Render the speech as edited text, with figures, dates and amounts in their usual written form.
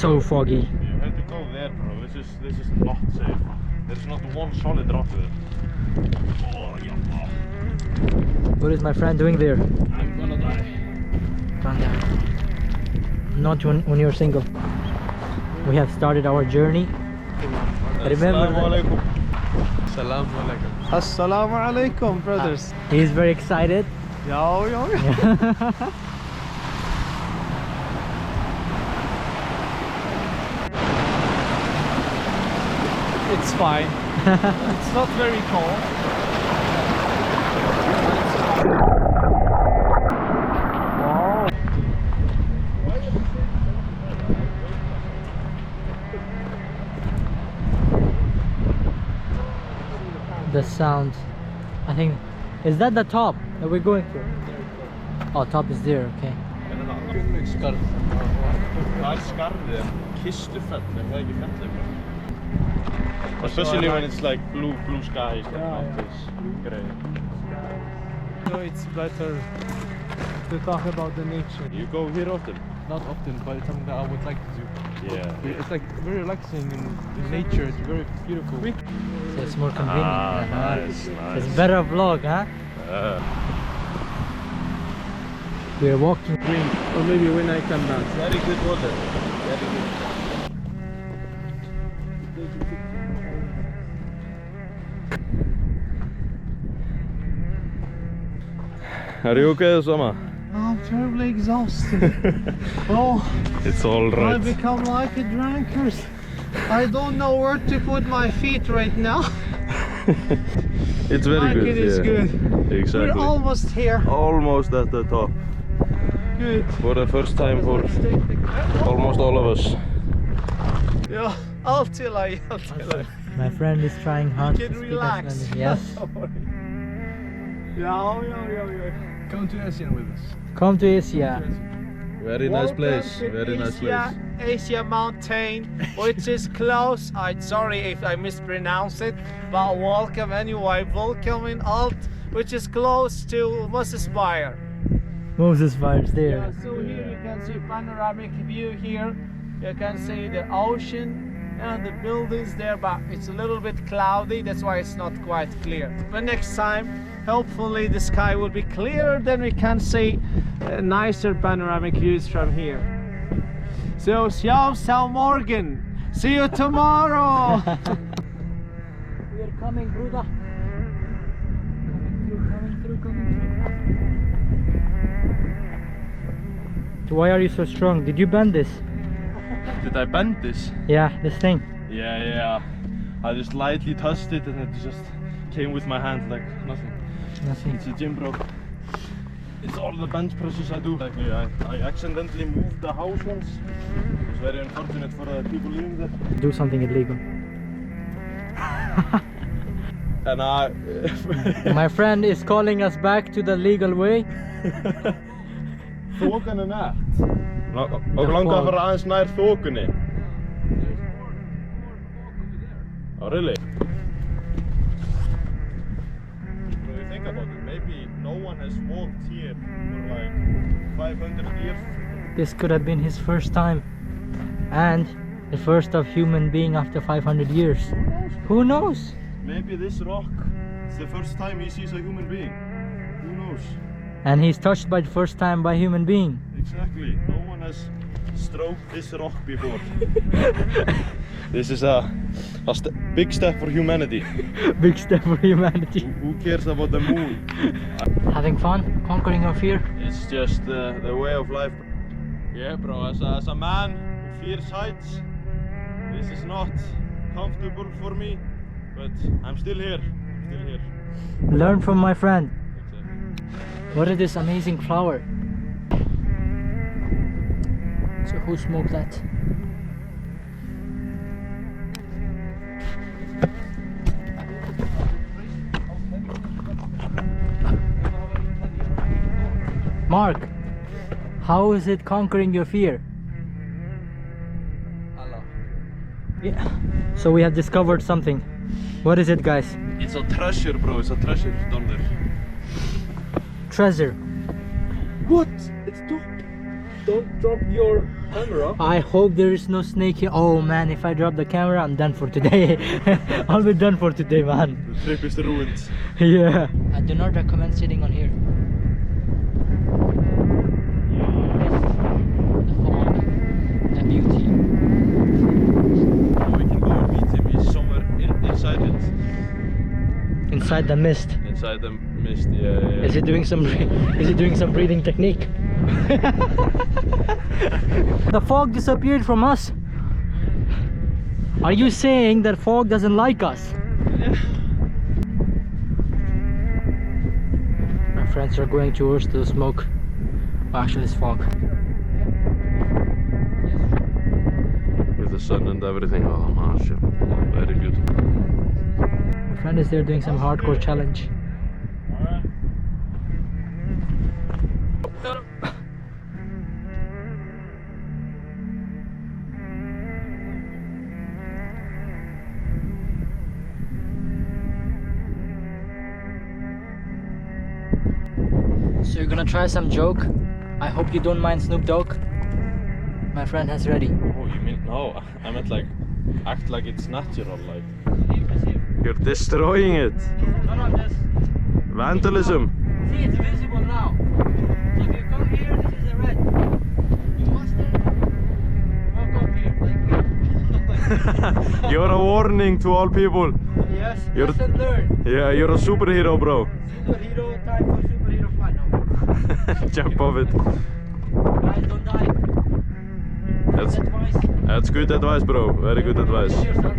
so foggy. You have to go there, bro. This is not safe. There's not one solid rock there. Oh, yeah. What is my friend doing there? I'm gonna die. Calm down. Not when you're single. We have started our journey. Remember that? Assalamu alaikum. Assalamu alaikum, brothers. He's very excited. Yo. It's fine. It's not very cold. Wow. The sound. I think, is that the top that we're going to? Oh, top is there, okay. Especially when it's like blue skies, like not this grey. So it's better to talk about the nature. You go here often? Not often, but it's something that I would like to do. Yeah. It's like very relaxing in nature. It's very beautiful. So it's more convenient. Nice. It's better vlog, huh? We're walking. Or maybe when I come back. Very good water. Very good. Are you okay, Usama? I'm terribly exhausted. Oh, It's all I right. become like a drunkard. I don't know where to put my feet right now. It's very Like good. it is good. Exactly. We're almost here. Almost at the top. Good. For the first time for almost all of us. Yeah, I'll tell I. My friend is trying hard You to can speak relax. Icelandic. Yes. Yeah. Come to Esjan with us. Come to Esjan. Very nice place. Very nice place. Asia Mountain, which is close. I'm sorry if I mispronounce it, but welcome anyway. Welcome in Alt, which is close to Mosefelbær. Mosefelbær is there. Yeah, so here you can see panoramic view here. You can see the ocean and the buildings there, but it's a little bit cloudy. That's why it's not quite clear. But next time, hopefully the sky will be clearer, then we can see nicer panoramic views from here. So, sjá morgen. See you tomorrow. We are coming, Bruda. Coming through. Why are you so strong? Did you bend this? Did I bend this? Yeah, this thing. Yeah. I just lightly touched it and it just came with my hand like nothing. Nothing. It's a gym, bro. It's all the bench presses I do. Like, I accidentally moved the house once. It was very unfortunate for the people living there. Do something illegal. And My friend is calling us back to the legal way. Þokan er nett. Og langar að fara aðeins nær þokunni. Oh, really? When you think about it, maybe no one has walked here for like 500 years. This could have been his first time. And the first of human being after 500 years. Who knows? Maybe this rock is the first time he sees a human being. Who knows? And he's touched by the first time by human being. Exactly. No one has stroked this rock before. This is a big step for humanity. Big step for humanity. Who cares about the moon? Having fun? Conquering your fear? It's just the way of life. Yeah, bro. As a man who fears heights, this is not comfortable for me. But I'm still here. Learn from my friend. Exactly. What is this amazing flower? So who smoked that? Marc, how is it conquering your fear? Allah. Yeah. So we have discovered something. What is it, guys? It's a treasure, bro. It's a treasure down there. Treasure. What? It's top. Don't drop your camera. I hope there is no snake here. Oh man, if I drop the camera, I'm done for today. I'll be done for today, man. The trip is ruined. Yeah. I do not recommend sitting on here. The fog, the beauty. We can go and meet him. He's somewhere inside it. Inside the mist. Inside the mist, yeah. Is he doing some breathing technique? The fog disappeared from us. Are you saying that fog doesn't like us? Yeah. My friends are going towards the smoke. Oh, actually, it's fog. With the sun and everything. Oh, mashallah. Very beautiful. My friend is there doing some hardcore challenge. So you're gonna try some joke? I hope you don't mind Snoop Dogg. My friend has ready. Oh, you mean no? I meant like act like it's natural, like you're destroying it. No, just Vandalism. see, it's visible now. So if you come here, this is a red. You must walk up here like me. You're a warning to all people. Yes, You're- lesson learned. Yeah, you're a superhero, bro. Superhero time for superhero fun. No. Jump off it. Guys, don't die. That's Advice. good advice, bro. Very good advice. Yourself.